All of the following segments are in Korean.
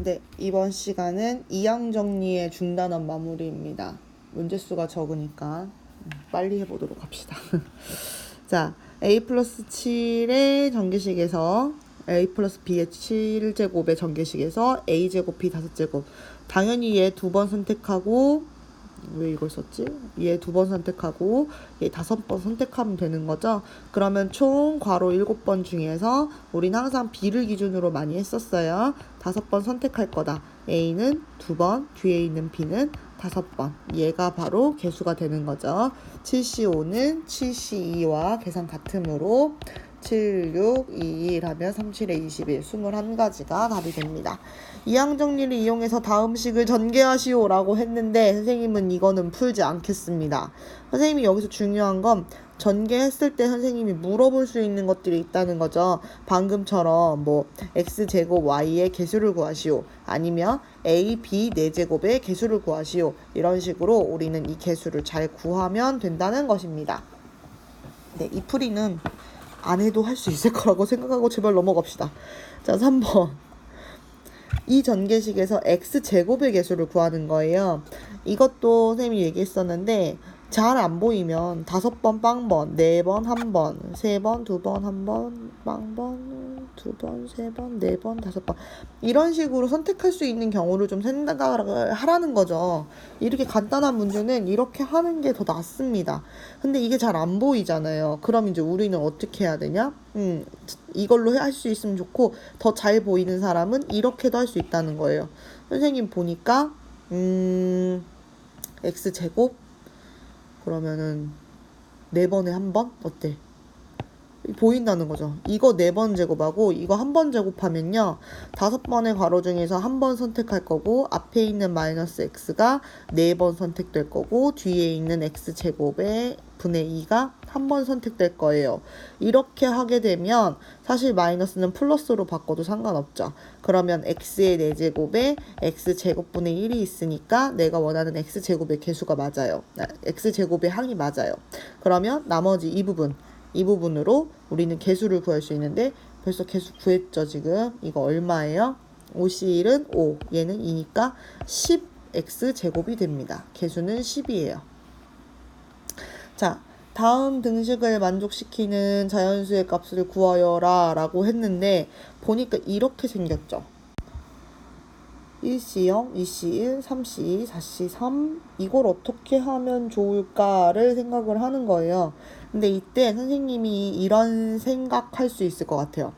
네, 이번 시간은 이항 정리의 중단원 마무리입니다. 문제수가 적으니까 빨리 해보도록 합시다. 자, a 플러스 7의 전개식에서 a 플러스 b의 7제곱의 전개식에서 a제곱 b 5제곱. 당연히 얘 2번 선택하고, 왜 이걸 썼지? 얘 2번 선택하고 얘 5번 선택하면 되는 거죠. 그러면 총 괄호 7번 중에서 우린 항상 b를 기준으로 많이 했었어요. 5번 선택할 거다. a는 2번, 뒤에 있는 b는 5번. 얘가 바로 개수가 되는 거죠. 7C5는 7C2와 계산 같으므로 7, 6, 2, 1 하면 3, 7에 21, 21가지가 답이 됩니다. 이항 정리를 이용해서 다음 식을 전개하시오 라고 했는데 선생님은 이거는 풀지 않겠습니다. 선생님이 여기서 중요한 건 전개했을 때 선생님이 물어볼 수 있는 것들이 있다는 거죠. 방금처럼 뭐 x제곱 y의 개수를 구하시오, 아니면 a, b 4제곱의 개수를 구하시오, 이런 식으로 우리는 이 개수를 잘 구하면 된다는 것입니다. 네, 이 풀이는 안 해도 할 수 있을 거라고 생각하고 제발 넘어갑시다. 자, 3번. 이 전개식에서 x제곱의 개수를 구하는 거예요. 이것도 선생님이 얘기했었는데 잘 안 보이면 5번 빵번, 4번 1번, 3번 2번 1번, 빵번 2번, 3번, 4번 5번, 이런 식으로 선택할 수 있는 경우를 좀 생각을 하라는 거죠. 이렇게 간단한 문제는 이렇게 하는 게 더 낫습니다. 근데 이게 잘 안 보이잖아요. 그럼 이제 우리는 어떻게 해야 되냐? 이걸로 할 수 있으면 좋고, 더 잘 보이는 사람은 이렇게도 할 수 있다는 거예요. 선생님 보니까 x제곱 그러면은 4번에 1번? 어때? 보인다는 거죠. 이거 4번 제곱하고 이거 1번 제곱하면요, 5번의 괄호 중에서 1번 선택할 거고, 앞에 있는 마이너스 x가 4번 선택될 거고, 뒤에 있는 x제곱의 분의 2가 1번 선택될 거예요. 이렇게 하게 되면 사실 마이너스는 플러스로 바꿔도 상관없죠. 그러면 x의 4제곱에 x제곱분의 1이 있으니까 내가 원하는 x제곱의 개수가 맞아요. x제곱의 항이 맞아요. 그러면 나머지 이 부분으로 우리는 개수를 구할 수 있는데 벌써 개수 구했죠. 지금 이거 얼마예요? 5C1은 5, 얘는 2니까 10x제곱이 됩니다. 개수는 10이에요. 자, 다음 등식을 만족시키는 자연수의 값을 구하여라 라고 했는데 보니까 이렇게 생겼죠. 1C0, 2C1, 3C2, 4C3, 이걸 어떻게 하면 좋을까를 생각을 하는 거예요. 근데 이때 선생님이 이런 생각할 수 있을 것 같아요.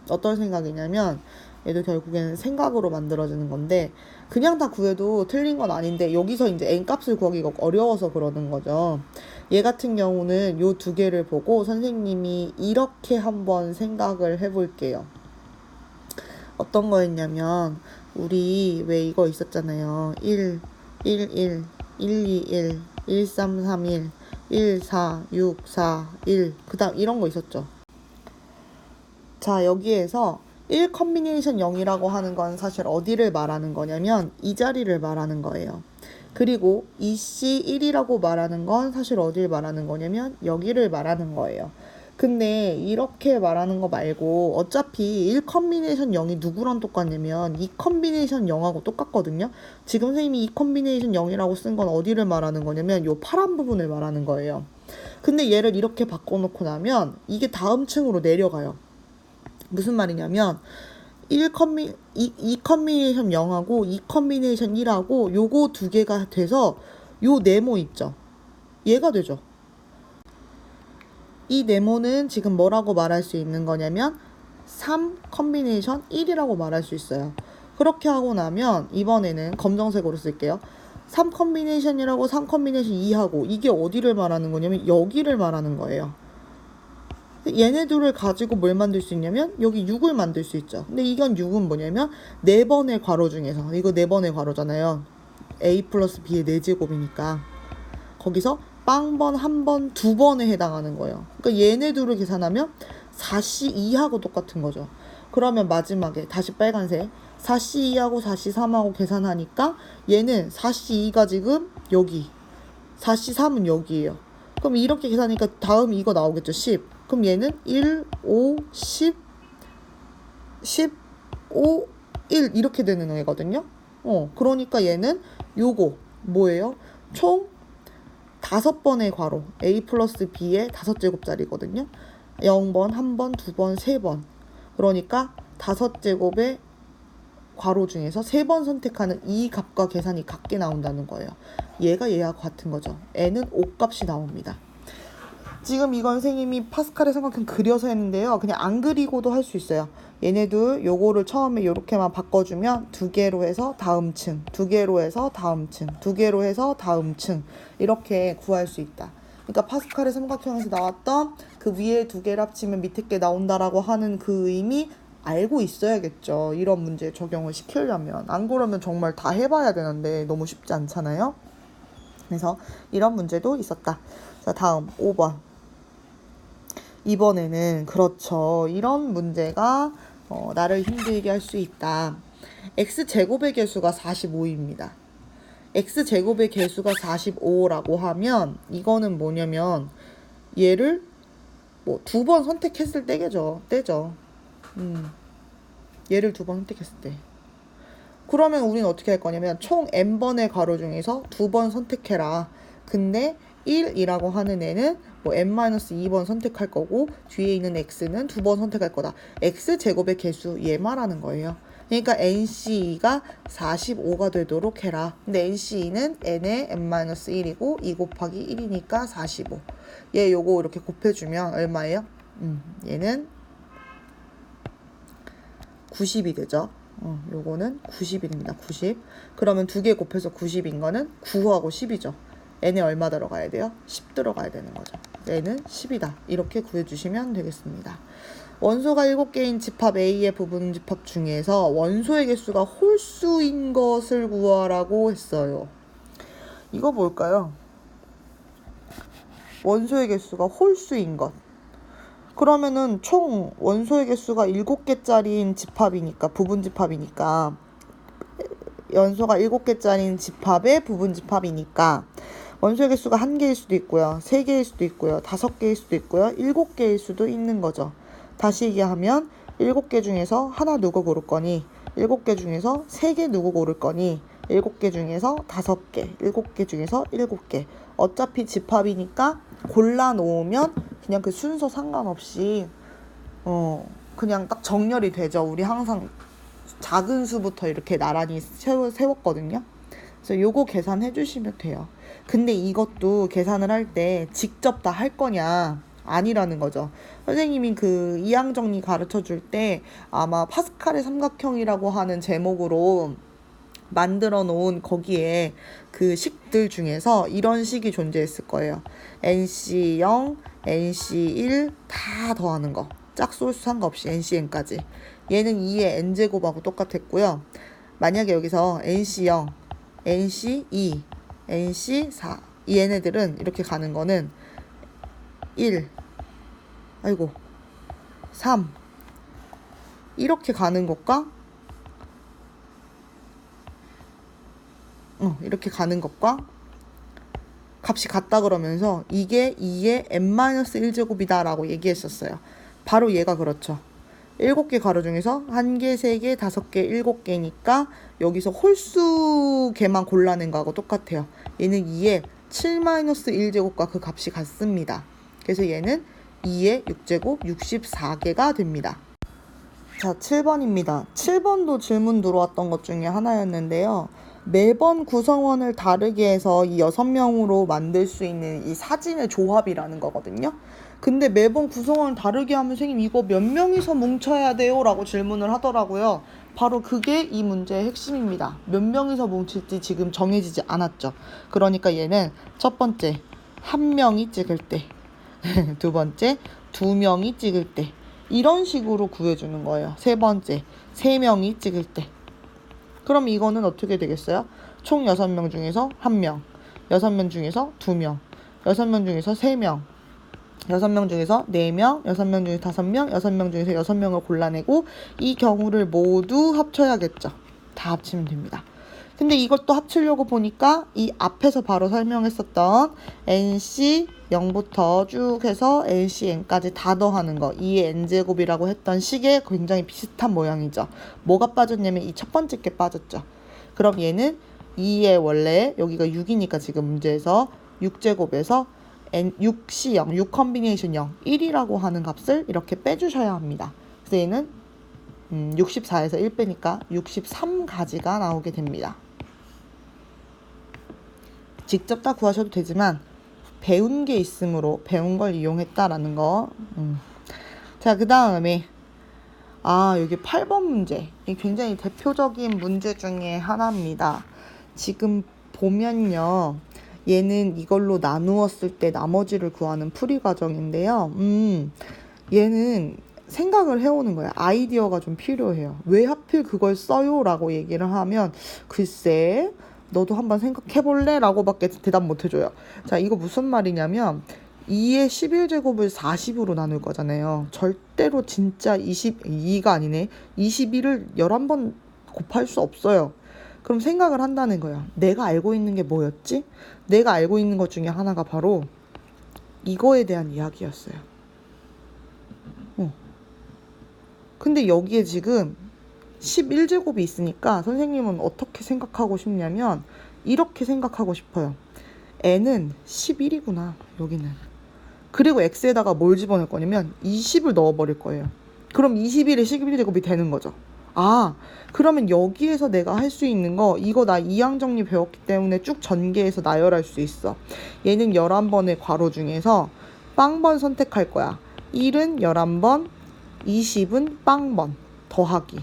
어떤 생각이냐면, 얘도 결국에는 생각으로 만들어지는 건데 그냥 다 구해도 틀린 건 아닌데 여기서 이제 n값을 구하기가 어려워서 그러는 거죠. 얘 같은 경우는 요 2개를 보고 선생님이 이렇게 한번 생각을 해볼게요. 어떤 거였냐면, 우리 왜 이거 있었잖아요. 1, 1, 1, 1, 2, 1, 1, 3, 3, 1, 1, 4, 6, 4, 1, 그 다음 이런 거 있었죠. 자, 여기에서 1 컨비네이션 0이라고 하는 건 사실 어디를 말하는 거냐면 이 자리를 말하는 거예요. 그리고 2C1이라고 말하는 건 사실 어디를 말하는 거냐면 여기를 말하는 거예요. 근데 이렇게 말하는 거 말고 어차피 1 컨비네이션 0이 누구랑 똑같냐면 2 컨비네이션 0하고 똑같거든요. 지금 선생님이 2 컨비네이션 0이라고 쓴 건 어디를 말하는 거냐면 요 파란 부분을 말하는 거예요. 근데 얘를 이렇게 바꿔놓고 나면 이게 다음 층으로 내려가요. 무슨 말이냐면 2 컨비네이션 0하고 2 컨비네이션 1하고 요거 2개가 돼서 요 네모 있죠. 얘가 되죠. 이 네모는 지금 뭐라고 말할 수 있는 거냐면 3 컨비네이션 1이라고 말할 수 있어요. 그렇게 하고 나면 이번에는 검정색으로 쓸게요. 3 컨비네이션이라고 3 컨비네이션 2하고 이게 어디를 말하는 거냐면 여기를 말하는 거예요. 얘네들을 가지고 뭘 만들 수 있냐면 여기 6을 만들 수 있죠. 근데 이건 6은 뭐냐면 4번의 괄호 중에서, 이거 4번의 괄호잖아요. a 플러스 b의 4제곱이니까 거기서 빵번, 1번, 2번에 해당하는 거예요. 그러니까 얘네들을 계산하면 4C2하고 똑같은 거죠. 그러면 마지막에 다시 빨간색 4C2하고 4C3하고 계산하니까 얘는 4C2가 지금 여기, 4C3은 여기예요. 그럼 이렇게 계산하니까 다음 이거 나오겠죠. 10. 그럼 얘는 1, 5, 10, 15, 1 이렇게 되는 애거든요. 그러니까 얘는 요거 뭐예요? 총 5번의 괄호 a 플러스 b의 5제곱짜리거든요. 0번, 1번, 2번, 3번. 그러니까 5제곱의 괄호 중에서 3번 선택하는 이 값과 계산이 같게 나온다는 거예요. 얘가 얘하고 같은 거죠. n은 5값이 나옵니다. 지금 이건 선생님이 파스칼의 삼각형 그려서 했는데요. 그냥 안 그리고도 할 수 있어요. 얘네들 요거를 처음에 요렇게만 바꿔주면 2개로 해서 다음 층, 2개로 해서 다음 층, 2개로 해서 다음 층 이렇게 구할 수 있다. 그러니까 파스칼의 삼각형에서 나왔던 그 위에 2개를 합치면 밑에 게 나온다라고 하는 그 의미 알고 있어야겠죠. 이런 문제 적용을 시키려면. 안 그러면 정말 다 해봐야 되는데 너무 쉽지 않잖아요. 그래서 이런 문제도 있었다. 자, 다음 5번. 이번에는 그렇죠. 이런 문제가 나를 힘들게 할 수 있다. x제곱의 개수가 45입니다. x제곱의 개수가 45라고 하면 이거는 뭐냐면 얘를 뭐 2번 선택했을 때죠. 얘를 2번 선택했을 때. 그러면 우리는 어떻게 할 거냐면 총 n번의 괄호 중에서 2번 선택해라. 근데 1이라고 하는 애는 뭐 n-2번 선택할 거고 뒤에 있는 x는 2번 선택할 거다. x제곱의 개수 얘 말하는 거예요. 그러니까 NC2가 45가 되도록 해라. 근데 NC2는 n의 n-1이고 2 곱하기 1이니까 45. 얘 요거 이렇게 곱해주면 얼마예요? 얘는 90이 되죠. 요거는 90입니다. 90. 그러면 2개 곱해서 90인 거는 9하고 10이죠. n에 얼마 들어가야 돼요? 10 들어가야 되는 거죠. n은 10이다. 이렇게 구해주시면 되겠습니다. 원소가 7개인 집합 A의 부분 집합 중에서 원소의 개수가 홀수인 것을 구하라고 했어요. 이거 뭘까요? 원소의 개수가 홀수인 것. 그러면은 총 원소의 개수가 7개짜리인 집합이니까, 부분 집합이니까, 원소가 7개짜리인 집합의 부분 집합이니까 원소의 개수가 1개일 수도 있고요, 3개일 수도 있고요, 5개일 수도 있고요, 7개일 수도 있는 거죠. 다시 얘기하면 7개 중에서 하나 누구 고를 거니, 7개 중에서 3개 누구 고를 거니, 7개 중에서 5개, 7개 중에서 7개. 어차피 집합이니까 골라 놓으면 그냥 그 순서 상관없이 그냥 딱 정렬이 되죠. 우리 항상 작은 수부터 이렇게 나란히 세웠거든요. 그래서 요거 계산해 주시면 돼요. 근데 이것도 계산을 할 때 직접 다 할 거냐 아니라는 거죠. 선생님이 그 이항정리 가르쳐 줄 때 아마 파스칼의 삼각형이라고 하는 제목으로 만들어 놓은 거기에 그 식들 중에서 이런 식이 존재했을 거예요. NC0, NC1 다 더하는 거. 짝수수 상관없이 NCN까지. 얘는 2의 n제곱하고 똑같았고요. 만약에 여기서 NC0, NC2, NC4 이 얘네들은 이렇게 가는 거는 1, 3 이렇게 가는 것과 이렇게 가는 것과 값이 같다 그러면서 이게 2의 n-1제곱이다 라고 얘기했었어요. 바로 얘가 그렇죠. 7개 가로 중에서 1개, 3개, 5개, 7개니까 여기서 홀수 개만 골라낸 거하고 똑같아요. 얘는 2의 7-1제곱과 그 값이 같습니다. 그래서 얘는 2의 6제곱 64개가 됩니다. 자, 7번입니다. 7번도 질문 들어왔던 것 중에 하나였는데요. 매번 구성원을 다르게 해서 이 6명으로 만들 수 있는 이 사진의 조합이라는 거거든요. 근데 매번 구성원을 다르게 하면 선생님 이거 몇 명이서 뭉쳐야 돼요? 라고 질문을 하더라고요. 바로 그게 이 문제의 핵심입니다. 몇 명이서 뭉칠지 지금 정해지지 않았죠. 그러니까 얘는 첫 번째, 1명이 찍을 때, 두 번째, 2명이 찍을 때 이런 식으로 구해주는 거예요. 세 번째, 3명이 찍을 때. 그럼 이거는 어떻게 되겠어요? 총 6명 중에서 1명, 6명 중에서 2명, 6명 중에서 3명, 6명 중에서 4명, 6명 중에서 5명, 6명 중에서 6명을 골라내고 이 경우를 모두 합쳐야겠죠. 다 합치면 됩니다. 근데 이걸 또 합치려고 보니까 이 앞에서 바로 설명했었던 nc 0부터 쭉 해서 nc n까지 다 더하는 거, 2의 n제곱이라고 했던 식에 굉장히 비슷한 모양이죠. 뭐가 빠졌냐면 이 첫 번째 게 빠졌죠. 그럼 얘는 2의 원래 여기가 6이니까 지금 문제에서 6제곱에서 n6c 0, 6 컨비네이션 0, 1이라고 하는 값을 이렇게 빼주셔야 합니다. 그래서 얘는 64에서 1 빼니까 63가지가 나오게 됩니다. 직접 다 구하셔도 되지만 배운 게 있으므로 배운 걸 이용했다라는 거. 자, 그 다음에 여기 8번 문제. 이 굉장히 대표적인 문제 중에 하나입니다. 지금 보면요, 얘는 이걸로 나누었을 때 나머지를 구하는 풀이 과정인데요. 얘는 생각을 해오는 거예요. 아이디어가 좀 필요해요. 왜 하필 그걸 써요? 라고 얘기를 하면 글쎄 너도 한번 생각해볼래? 라고 밖에 대답 못 해줘요. 자, 이거 무슨 말이냐면 2의 11제곱을 40으로 나눌 거잖아요. 절대로 진짜 22가 아니네. 21을 11번 곱할 수 없어요. 그럼 생각을 한다는 거예요. 내가 알고 있는 게 뭐였지? 내가 알고 있는 것 중에 하나가 바로 이거에 대한 이야기였어요. 근데 여기에 지금 11제곱이 있으니까 선생님은 어떻게 생각하고 싶냐면 이렇게 생각하고 싶어요. n은 11이구나 여기는. 그리고 x에다가 뭘 집어넣을 거냐면 20을 넣어버릴 거예요. 그럼 21의 11제곱이 되는 거죠. 그러면 여기에서 내가 할 수 있는 거, 이거 나 이항정리 배웠기 때문에 쭉 전개해서 나열할 수 있어. 얘는 11번의 괄호 중에서 빵번 선택할 거야. 1은 11번, 20은 빵번 더하기.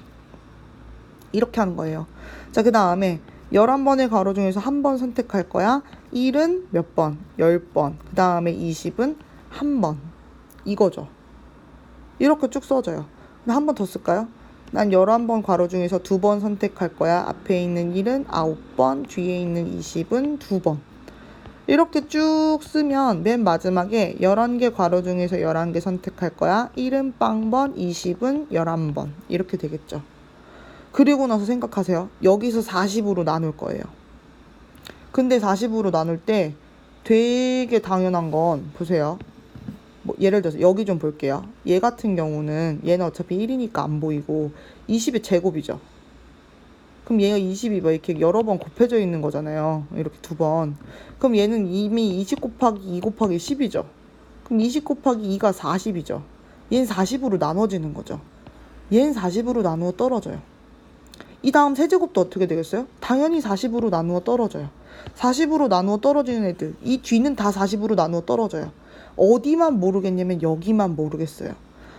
이렇게 하는 거예요. 자, 그 다음에 11번의 괄호 중에서 한 번 선택할 거야. 1은 몇 번? 10번. 그 다음에 20은 한 번. 이거죠. 이렇게 쭉 써져요. 근데 한 번 더 쓸까요? 난 11번 괄호 중에서 2번 선택할 거야. 앞에 있는 1은 9번, 뒤에 있는 20은 2번. 이렇게 쭉 쓰면 맨 마지막에 11개 괄호 중에서 11개 선택할 거야. 1은 빵번, 20은 11번. 이렇게 되겠죠. 그리고 나서 생각하세요. 여기서 40으로 나눌 거예요. 근데 40으로 나눌 때 되게 당연한 건 보세요. 뭐 예를 들어서 여기 좀 볼게요. 얘 같은 경우는 얘는 어차피 1이니까 안 보이고 20의 제곱이죠. 그럼 얘가 20이 뭐 이렇게 여러 번 곱해져 있는 거잖아요. 이렇게 두 번. 그럼 얘는 이미 20 곱하기 2 곱하기 10이죠. 그럼 20 곱하기 2가 40이죠. 얘는 40으로 나눠지는 거죠. 얘는 40으로 나누어 떨어져요. 이 다음 세제곱도 어떻게 되겠어요? 당연히 40으로 나누어 떨어져요. 40으로 나누어 떨어지는 애들, 이 뒤는 다 40으로 나누어 떨어져요. 어디만 모르겠냐면 여기만 모르겠어요.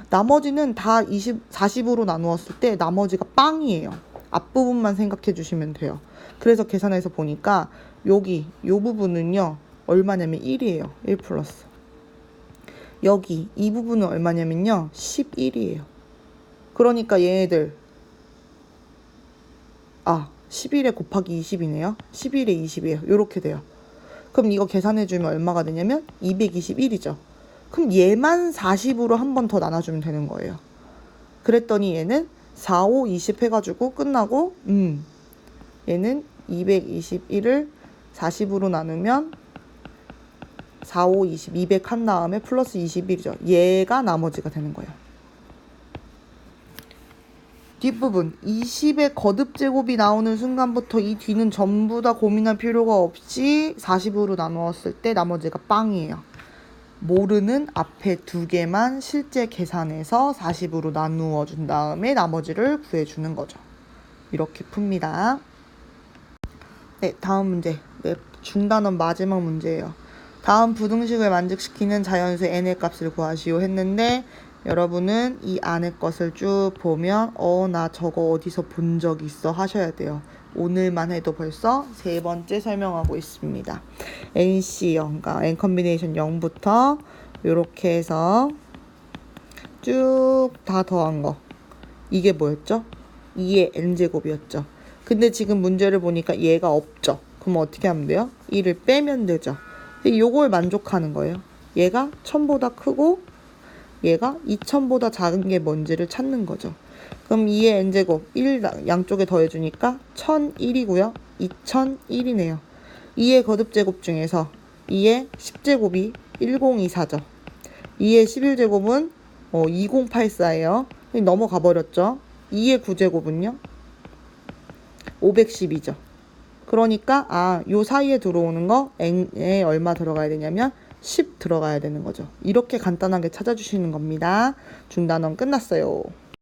나머지는 다 40으로 나누었을 때 나머지가 빵이에요. 앞부분만 생각해 주시면 돼요. 그래서 계산해서 보니까 여기 요 부분은요 얼마냐면 1이에요. 1 플러스. 여기 이 부분은 얼마냐면요 11이에요. 그러니까 얘네들 11에 곱하기 20이네요. 11에 20이에요. 요렇게 돼요. 그럼 이거 계산해주면 얼마가 되냐면 221이죠. 그럼 얘만 40으로 한 번 더 나눠주면 되는 거예요. 그랬더니 얘는 4, 5, 20 해가지고 끝나고 얘는 221을 40으로 나누면 4, 5, 20, 200 한 다음에 플러스 21이죠. 얘가 나머지가 되는 거예요. 뒷부분 20의 거듭제곱이 나오는 순간부터 이 뒤는 전부 다 고민할 필요가 없이 40으로 나누었을 때 나머지가 빵이에요. 모르는 앞에 두 개만 실제 계산해서 40으로 나누어 준 다음에 나머지를 구해주는 거죠. 이렇게 풉니다. 네, 다음 문제. 네, 중단원 마지막 문제예요. 다음 부등식을 만족시키는 자연수 n의 값을 구하시오 했는데 여러분은 이 안의 것을 쭉 보면 나 저거 어디서 본 적 있어 하셔야 돼요. 오늘만 해도 벌써 세 번째 설명하고 있습니다. NC 0, 그러니까 N 컨비네이션 0부터 이렇게 해서 쭉 다 더한 거. 이게 뭐였죠? 2의 n제곱이었죠. 근데 지금 문제를 보니까 얘가 없죠. 그럼 어떻게 하면 돼요? 1을 빼면 되죠. 요걸 만족하는 거예요. 얘가 1000보다 크고 얘가 2000보다 작은 게 뭔지를 찾는 거죠. 그럼 2의 n제곱 1 양쪽에 더해주니까 1001이고요. 2001이네요. 2의 거듭제곱 중에서 2의 10제곱이 1024죠. 2의 11제곱은 2084예요. 넘어가 버렸죠. 2의 9제곱은요? 512죠. 그러니까 요 사이에 들어오는 거 n에 얼마 들어가야 되냐면 10 들어가야 되는 거죠. 이렇게 간단하게 찾아주시는 겁니다. 중단원 끝났어요.